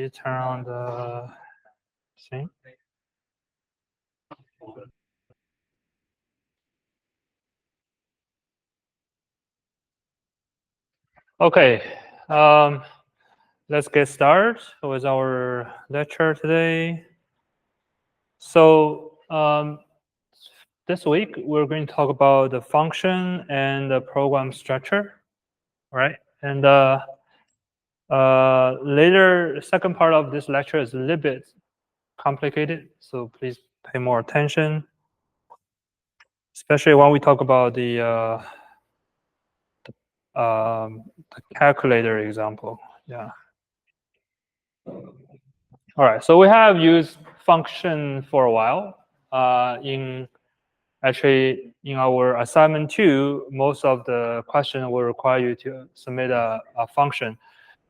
me turn on the thing. Okay, let's get started with our lecture today. So this week we're going to talk about the function and the program structure, right? And later, second part of this lecture is a little bit complicated, so please pay more attention, especially when we talk about the calculator example. Yeah. All right. So we have used function for a while. In our assignment 2, most of the question will require you to submit a function.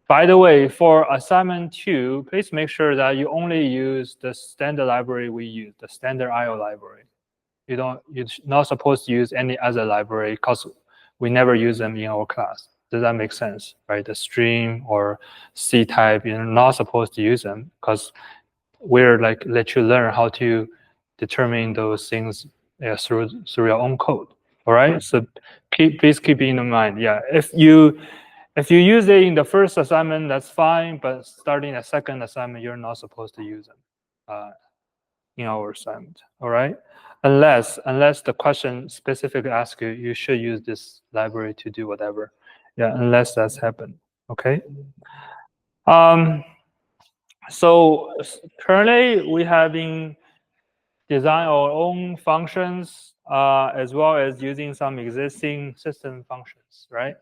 By the way, for assignment 2, please make sure that you only use the standard library we use, the standard IO library. You're not supposed to use any other library because we never use them in our class. Does that make sense? Right? The stream or C type, you're not supposed to use them because we're like let you learn how to determine those things through your own code. All right. So please keep it in mind. Yeah. If you use it in the first assignment, that's fine. But starting a second assignment, you're not supposed to use them in our assignment. All right. Unless the question specifically asks you, you should use this library to do whatever. Yeah. Unless that's happened. Okay. So currently we have been design our own functions as well as using some existing system functions, right?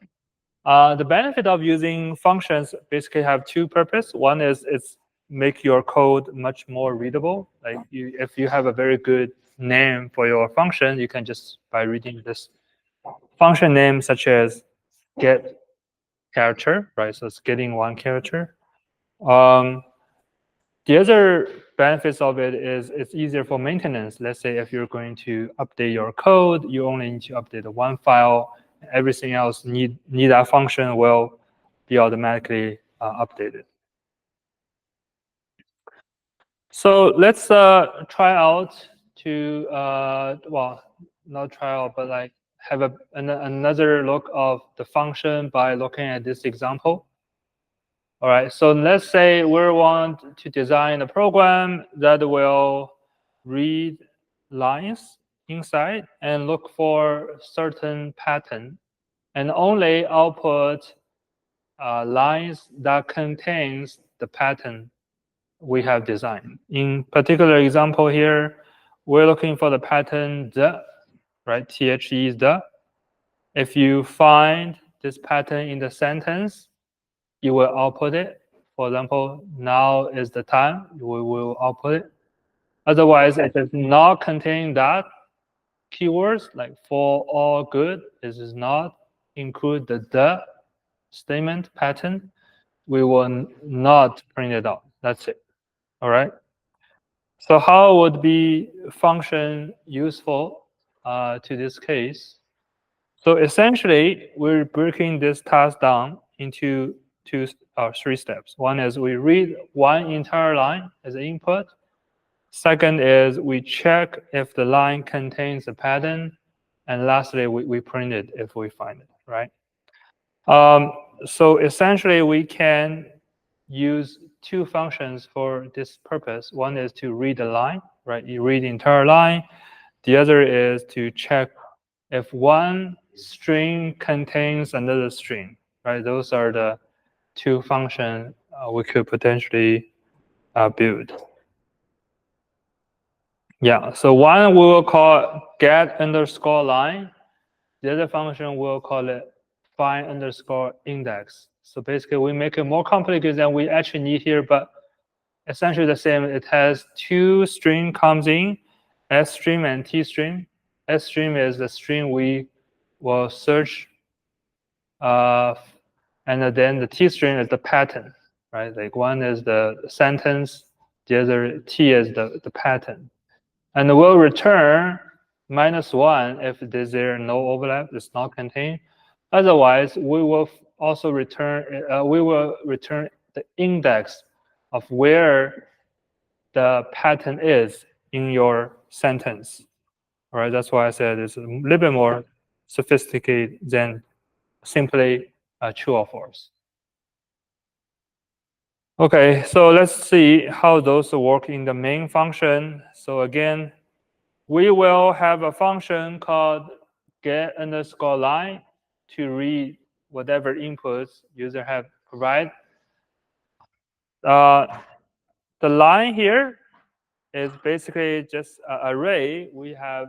The benefit of using functions basically have two purposes. One is it's make your code much more readable. Like if you have a very good name for your function, you can just by reading this function name such as get character, right? So it's getting one character. The other benefits of it is it's easier for maintenance. Let's say if you're going to update your code, you only need to update one file. Everything else need that function will be automatically updated. So let's try out to well, not try out, but like have another look of the function by looking at this example. All right, so let's say we want to design a program that will read lines inside and look for certain pattern and only output lines that contains the pattern we have designed. In particular example here, we're looking for the pattern the, right? The is the. If you find this pattern in the sentence, you will output it. For example, now is the time, we will output it. Otherwise, it does not contain that keywords, like for all good, it does not include the statement pattern. We will not print it out. That's it. All right. So how would be function useful to this case? So essentially, we're breaking this task down into three steps. One is we read one entire line as an input. Second is we check if the line contains a pattern. And lastly, we print it if we find it, right? So essentially, we can use two functions for this purpose. One is to read the line, right? You read the entire line. The other is to check if one string contains another string, right? Those are the two functions we could potentially build. Yeah, so one we will call get underscore line. The other function we'll call it find underscore index. So basically we make it more complicated than we actually need here, but essentially the same. It has two string comes in, S stream and T stream. S stream is the string we will search, and then the T string is the pattern, right? Like one is the sentence, the other T is the pattern. And we'll return -1 if there no overlap, it's not contained. Otherwise, we will also return the index of where the pattern is in your sentence. All right, that's why I said it's a little bit more sophisticated than simply true or false. Okay, so let's see how those work in the main function. So again, we will have a function called get_line to read whatever inputs user have provided. The line here is basically just an array we have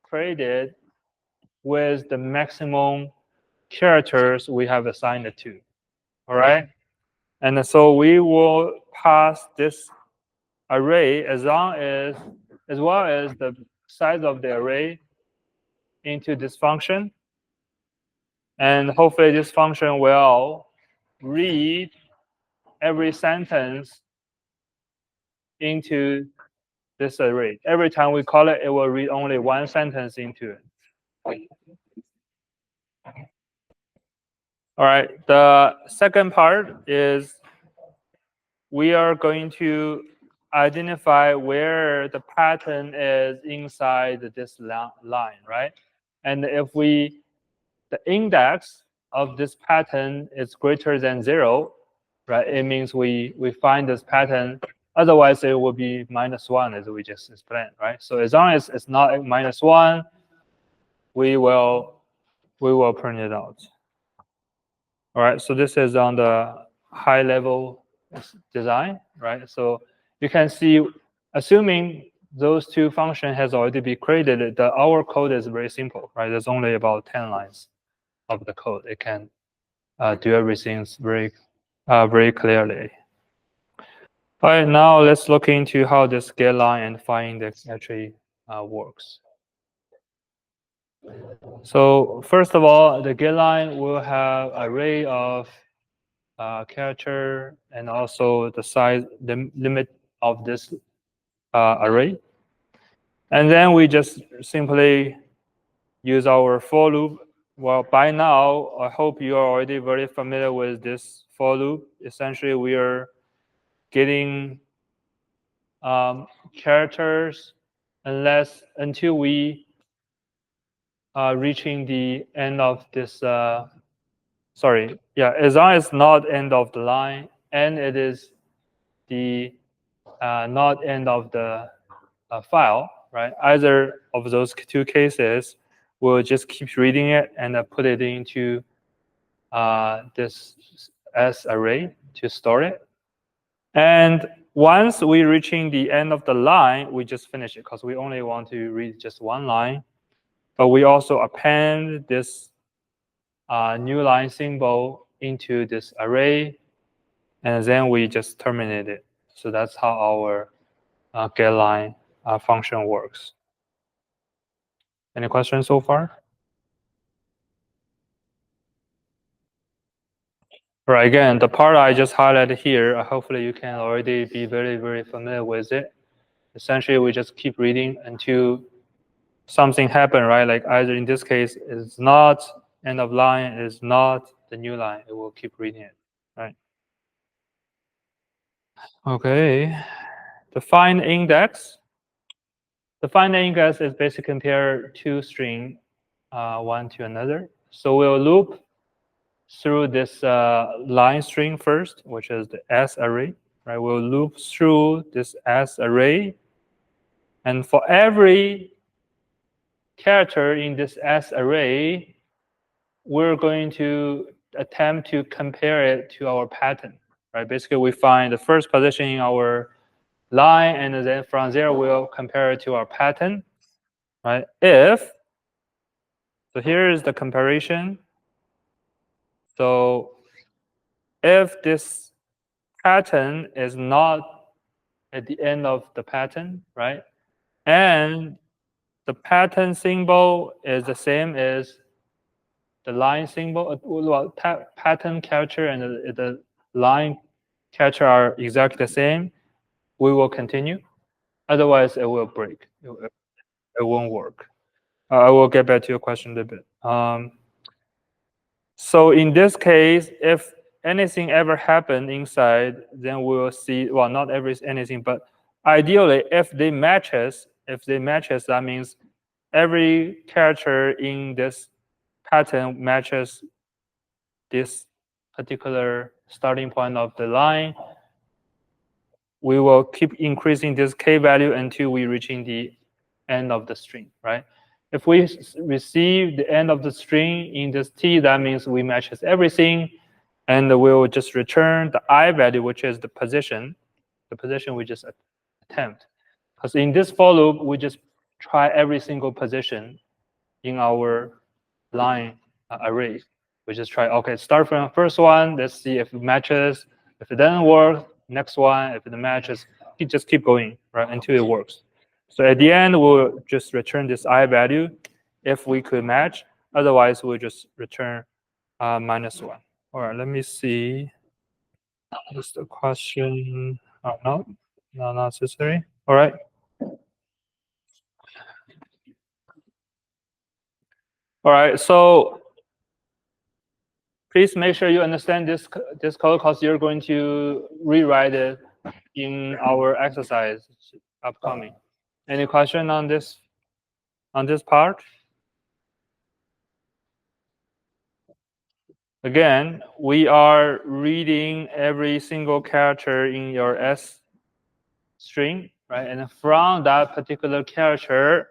created with the maximum characters we have assigned it to. All right, and so we will pass this array as well as the size of the array into this function, and hopefully this function will read every sentence into this array. Every time we call it, it will read only one sentence into it. All right, the second part is we are going to identify where the pattern is inside this line, right? And if the index of this pattern is greater than 0, right, it means we find this pattern. Otherwise, it will be -1, as we just explained, right? So as long as it's not -1, we will print it out. All right, so this is on the high level design, right? So you can see, assuming those two functions has already been created, our code is very simple, right? There's only about 10 lines of the code. It can do everything very clearly. All right, now let's look into how this getLine and findIndex actually works. So first of all, the getLine will have an array of character and also the size, the limit of this array. And then we just simply use our for loop. Well, by now, I hope you are already very familiar with this for loop. Essentially, we are getting characters until we are reaching the end of this. Sorry, yeah, as long as not end of the line, and it is the not end of the file, right? Either of those two cases, we'll just keep reading it and put it into this S array to store it. And once we're reaching the end of the line, we just finish it because we only want to read just one line. But we also append this new line symbol into this array, and then we just terminate it. So that's how our getLine function works. Any questions so far? Right, again, the part I just highlighted here, hopefully you can already be very, very familiar with it. Essentially, we just keep reading until something happens, right? Like either in this case, it's not end of line, it's not the new line. It will keep reading it, right? Okay, the find index. The find index is basically compare two strings, one to another. So we'll loop through this line string first, which is the S array, right? We'll loop through this S array. And for every character in this S array, we're going to attempt to compare it to our pattern, right? Basically, we find the first position in our line, and then from there, we'll compare it to our pattern, right? So here is the comparison. So if this pattern is not at the end of the pattern, right? And the pattern symbol is the same as the line symbol, well, pattern character and the line character are exactly the same, we will continue. Otherwise, it will break. It won't work. I will get back to your question a little bit. So in this case, if anything ever happen inside, then we will see, well, not anything, but ideally, if they matches, that means every character in this pattern matches this particular starting point of the line. We will keep increasing this k value until we reaching the end of the string, right? If we receive the end of the string in this t, that means we matches everything, and we'll just return the I value, which is the position we just attempt. Because in this for loop, we just try every single position in our line array. We just try, okay, start from the first one, let's see if it matches. If it doesn't work, next one, if it matches, you just keep going, right, until it works. So at the end, we'll just return this I value if we could match. Otherwise, we'll just return -1. All right, let me see. Is the question? Oh, no, not necessary. All right. All right, so please make sure you understand this code because you're going to rewrite it in our exercise upcoming. Any question on this part? Again, we are reading every single character in your S string, right? And from that particular character,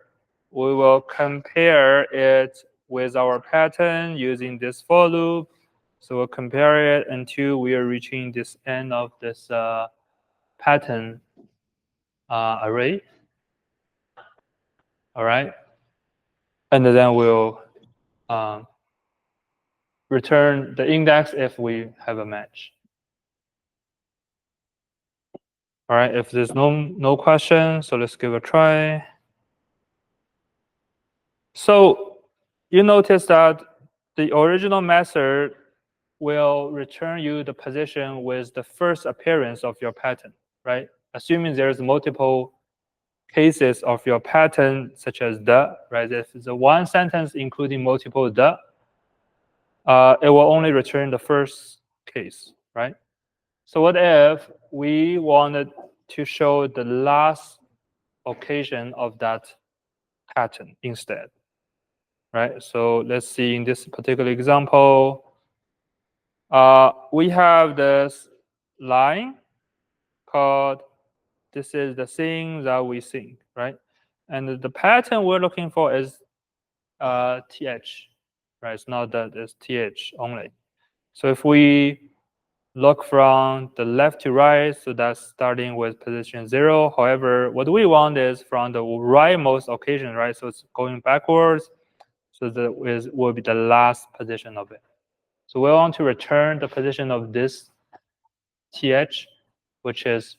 we will compare it with our pattern using this for loop. So we'll compare it until we are reaching this end of this pattern array. All right. And then we'll return the index if we have a match. All right, if there's no question, so let's give it a try. So you notice that the original method will return you the position with the first appearance of your pattern, right? Assuming there's multiple cases of your pattern, such as the, right? If it's a one sentence including multiple the, it will only return the first case, right? So what if we wanted to show the last occasion of that pattern instead, right? So let's see in this particular example, we have this line called this is the thing that we think, right? And the pattern we're looking for is th, right? It's not that, it's th only. So if we look from the left to right, so that's starting with position 0. However, what we want is from the rightmost occasion, right? So it's going backwards. So that will be the last position of it. So we want to return the position of this th, which is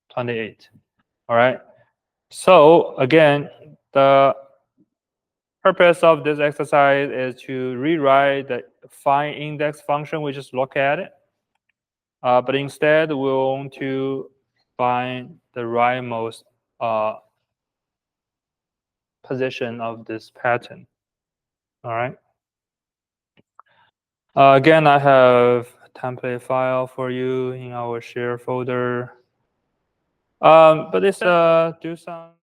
28. All right. So again, the purpose of this exercise is to rewrite the find index function. We just look at it. But instead, we want to find the rightmost position of this pattern. All right. Again, I have a template file for you in our share folder. But it's do some